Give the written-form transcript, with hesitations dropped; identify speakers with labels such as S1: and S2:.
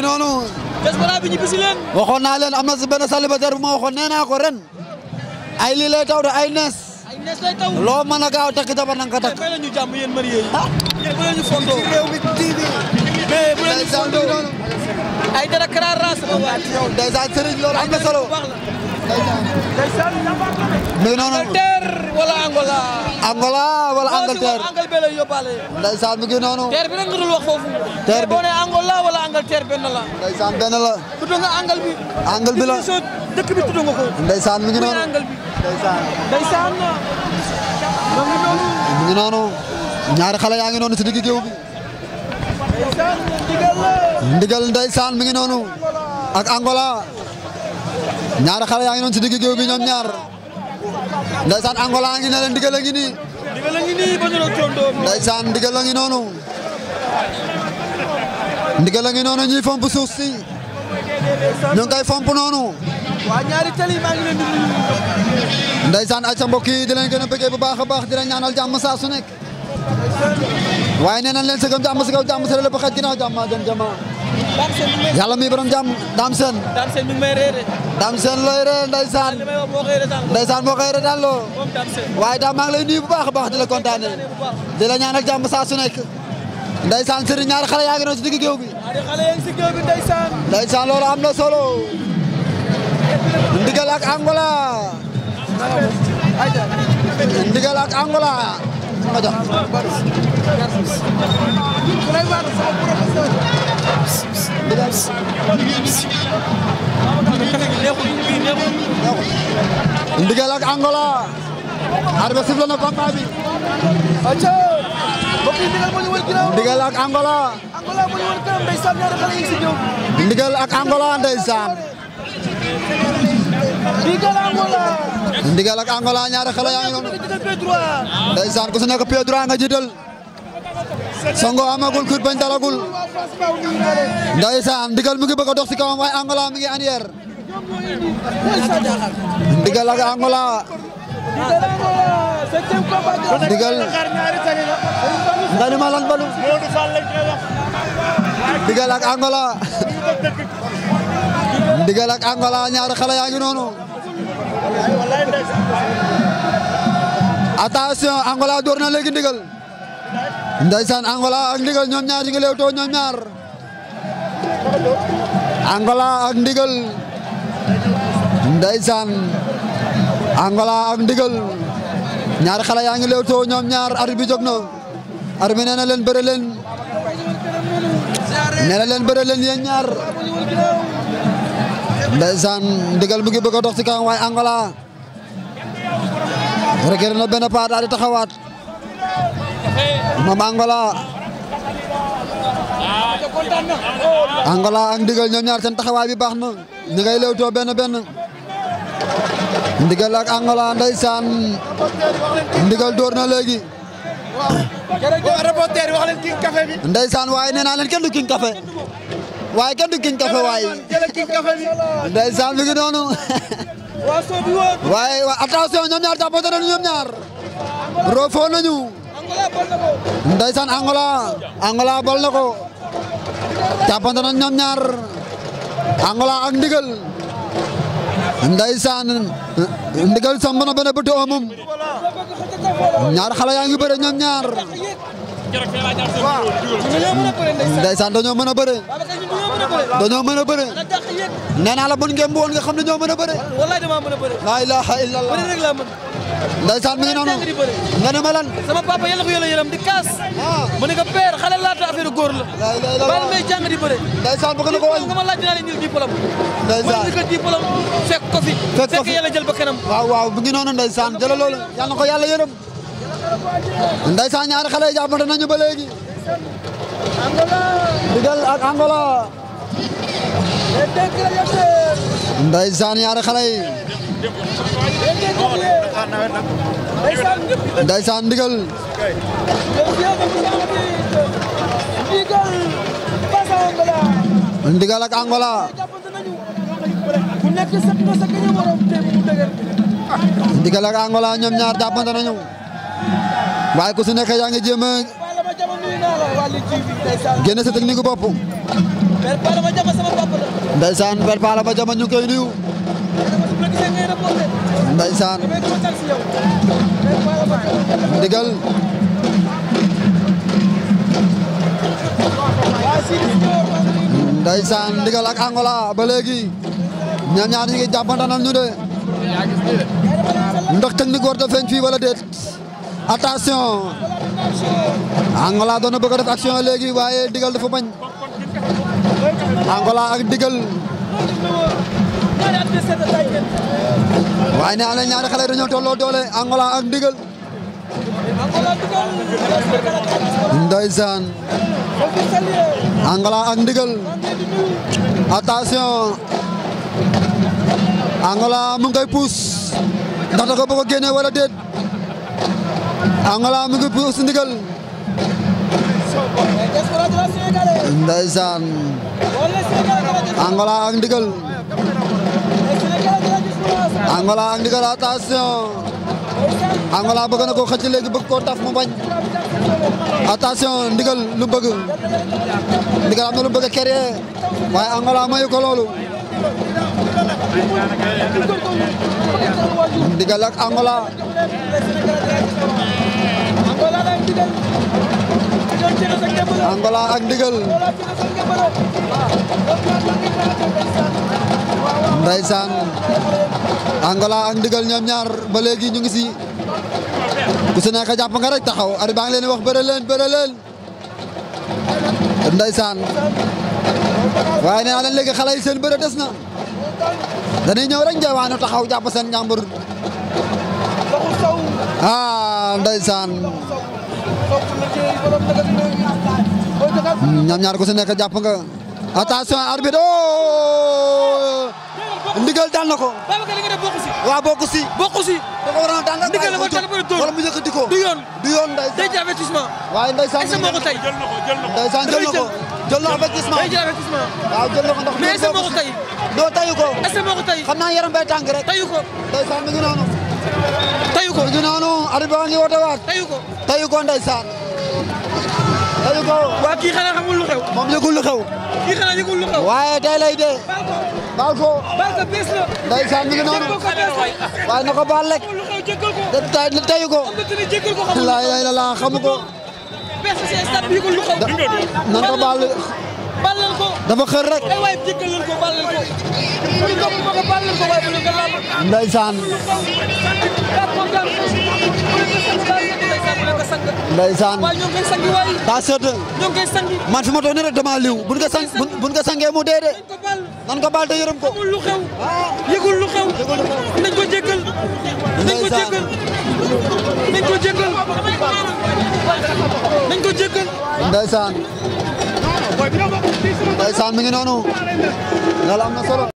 S1: noonu.
S2: diaspora bi ñu bisi leen.
S1: waxoon naa leen am na si benn célibataire bu ma waxoon nee naa ko ren. ay lii lay taw de ay nees.
S2: ay nees lay taw.
S1: loo mën a gaaw takk jabar nanga ko takk.
S2: may nañu jàmm yéen marié yi. yéen bu leen ñu fontoo. ci réew mi TV. mais bu leen ñu fontoo. ay dara karaar raa sama waa.
S1: ndeysaan Serigne loolu am na solo.
S2: ndeysaan.
S1: mi ngi noonu.
S2: Angleterre wala Angola.
S1: Angola wala Angleterre.
S2: Angle bee lay yóbbaale.
S1: ndeysaan mi ngi noonu.
S2: terre bi rek nga dul wax foofu.
S1: terre bi
S2: boo nee Angola wala Angleterre benn la.
S1: ndeysaan benn la.
S2: tudd nga angle bi.
S1: angle bi la.
S2: dëkk bi tudd nga ko.
S1: ndeysaan mi ngi noonu.
S2: angle bi.
S1: ndeysaan.
S2: ndeysaan. mi ngi noonu.
S1: mi ngi noonu. ñaari xale yaa ngi noonu si digg géew bi.
S2: ndeysaan ndigal la.
S1: ndigal ndeysaan mi ngi noonu. ak Angola. ñaari xale yaa ngi noonu si digg géew bi ñoom ñaar. ndeysaan Angola ngi ne leen ndigal a ngi nii.
S2: ndigal a ngi nii ba ñu doon tóndoo.
S1: ndeysaan ndigal a ngi noonu. ndigal a ngi noonu ñuy fomp suuf si. ñu ngi koy fomp noonu.
S2: waa ñaari tali maa ngi leen di nuyu.
S1: ndeysaan ay sa mbokk yi di leen gën a bëggee bu baax a baax di leen ñaanal jàmm saa su nekk. waaye nee nañ leen sëgam jàmm si kaw jàmm si lépp xaj ginnaaw jàmm maa gën jàmm. yàlla mi borom jàmm daam seen.
S2: daam seen mi ngi may réeré.
S1: daam seen looy ree ndeysaan.
S2: li may wax moo koy retaan.
S1: ndeysaan moo koy retaan loo.
S2: moom daam seen.
S1: waaye daam maa ngi lay nuyu bu baax a baax di la kontaane. di la ñaanal jàmm saa su nekk. ndeysaan Serigne ñaari xale yaa ngi noonu si digg géew bi.
S2: ñaari xale yaa ngi si géew bi ndeysaan.
S1: ndeysaan loolu am na solo. ndigal ak Angola. ndigal ak Angola. ma jox. ndigal ak Angola. arbitre sifflé na combat bi. ndigal ak Angola. ndigal ak Angola ndeysaan. ndigal ak Angola ñaari xale yaa ngi noonu. ndeysaan ku si nekk pied droit nga jiital. songo amagul kur bañ dalagul. ndeysaan ndigal mi ngi bëgg a dox si kawam waaye Angola mi ngi arrière. ndigal ak Angola. ndigal. nga ni ma lan balu. ndigal ak Angola. ndigal ak Angola ñaari xale yaa ngi noonu. attention Angola door na léegi ndigal. ndeysaan Angola ak ndigal ñoom ñaar ñu ngi leewtoo ñoom ñaar. Angola ak ndigal. ndeysaan Angola ak ndigal. ñaari xale yaa ngi leewtoo ñoom ñaar arbitre bi jóg na. arbitre nee na leen bëre leen. nee na leen bëre leen yéen ñaar. ndeysaan ndigal mu ngi bëgg a dox ci kawam waaye Angola. regere na benn pas daal di taxawaat. moom Angola. Angola ak ndigal ñoom ñaar seen taxawaay bi baax na. ñu ngay leewtoo benn benn. ndigal ak Angola ndeysaan. ndigal door na léegi.
S2: reporter wax leen king café bi.
S1: ndeysaan waaye nee naa leen kenn du king café. waaye kenn du king café waaye. ndeysaan mi ngi noonu. waaye attention ñoom ñaar jàppante nañu ñoom ñaar. roofoo nañu. ndeysaan Angola. Angola bol na ko. jàppante nañu ñoom ñaar. Angola ak ndigal. ndeysaan ndigal samb na benn bëtu amum. ñaar xale yaa ngi bëre ñoom ñaar. ndeysaan dañoo mën a bëre. dañoo mën a bëre. nee naa la bu ngeen woon nga xam ne ñoo mën a bëre.
S2: wallaay dama mën a bëre.
S1: laa ilaaha illallah.
S2: bëre rek laa mën.
S1: ndeysaan mi ngi noonu. nga ne ma lan.
S2: sama papa yàlla ko yàlla yërëm di kaas. mu ne ko père xale laata affaire góor la.
S1: laa ilaaha illallah.
S2: bàyyi may jàng di bëre.
S1: ndeysaan bëgg na ko wàññi.
S2: nga ma laaj dinaa leen ñil diplôme.
S1: ndeysaan
S2: wala ko diplôme fekk ko fi. fekk yàlla jël ba kanam.
S1: waaw waaw mi ngi noonu ndeysaan jëlal loolu yàlla na ko yàlla yërëm. ndeysaan ñaari xale yi jàppante nañu ba léegi. ndigal ak Angola. ndeysaan ñaari xale yi. ndeysaan ndigal. ndigal ak Angola. ndigal ak Angola ñoom ñaar jàppante nañu. waaye ku si nekk yaa ngi jéem a génne sa technique bopp.
S2: Père Pala ma jama sama papa la.
S1: ndeysaan Père Pala ma jama ñu koy nuyu. ndeysaan ndigal ndeysaan ndigal ak Angola ba léegi ñoom ñaar ñu ngi jàppantanal ñu de ndax technique war da feeñ fii wala déet attention Angola doon na bëgg a def action léegi waaye ndigal dafa bañ Angola ak ndigal waaye ne ala ñaari xale dañoo tolloo doole Angola ak ndigal ndeysaan Angola ak ndigal attention Angola mu ngi koy puus ndax da ko bëgg a génne wala déet Angola mu ngi puus ndigal ndeysaan Angola ak ndigal Angola ak ndigal attention Angola bëgg na ko xëcc léegi bëgg koo taf mu bañ attention ndigal lu bëgg ndigal am na lu bëgg a créer waaye Angola mayu ko loolu ndigal ak Angola Angola ak ndigal ndeysaan Angola ak ndigal ñoom ñaar ba léegi ñu ngi si ku si nekk jàpp nga rek taxaw ari baa ngi leen wax bëre leen ndeysaan waaye nee naa leen léegi xale yi seen bëre des na dañuy ñëw rek njeewaanu taxaw jàpp seen njàmbur ndeysaan ñoom ñaar ku si nekk jàpp nga attention arbitre ndigal daan na ko.
S2: Babacar li nga def bokku si.
S1: waaw bokku si.
S2: bokku si.
S1: da ko waroon a daan
S2: ndigal la ko daan bëri dóor
S1: wala mu yëkkati ko.
S2: du yoon
S1: du yoon ndeysaan.
S2: day jël avertissement.
S1: waaye ndeysaan
S2: est-ce que moo ko tey.
S1: ndeysaan jël na ko. jël na avertissement.
S2: day jël avertissement.
S1: waaw jël na ko ndax.
S2: mais est-ce que moo ko tey.
S1: doo tayu ko.
S2: est-ce que moo ko tey.
S1: xam naa yaram bay tàng rek.
S2: tayu ko.
S1: ndeysaan mi ngi noonu.
S2: tayu ko.
S1: mi ngi noonu arbitre baa ngi woote waat.
S2: tayu ko.
S1: tayu ko ndeysaan. tayu ko.
S2: waa kii xanaa xamul lu xew.
S1: moom yëgul lu xew.
S2: kii xanaa yëgul lu xew.
S1: waaye tey lay dee. baal ko.
S2: baal ko bees la.
S1: ndeysaan mi ngi noonu. waaye na ko baal rek.
S2: lu xew jéggal ko.
S1: tayu ko.
S2: am na tamit jéggal ko xamul.
S1: la xamu ko.
S2: bees si stade bi yëgul lu xew.
S1: nan ko baal.
S2: baal leen ko.
S1: dafa xër rek.
S2: ay waay jéggal leen ko baal leen ko. bu ñu ko bëgg a baal leen ko waaye bu ñu ko laal.
S1: ndeysaan. ndeysaan.
S2: waaye ñoo ngi koy sangi waay.
S1: daa seet.
S2: ñoo ngi koy sangi.
S1: man fi ma toog nii rek damaa liw buñ ko sangee mu dee de.
S2: nañ ko baal.
S1: nan ko baal te yërëm ko.
S2: amul lu xew. yëgul lu xew. nañ ko jéggal. nañ ko jéggal. nañ ko jéggal. nañ ko jéggal.
S1: ndeysaan. ndeysaan mi ngi noonu. yàlla am na solo.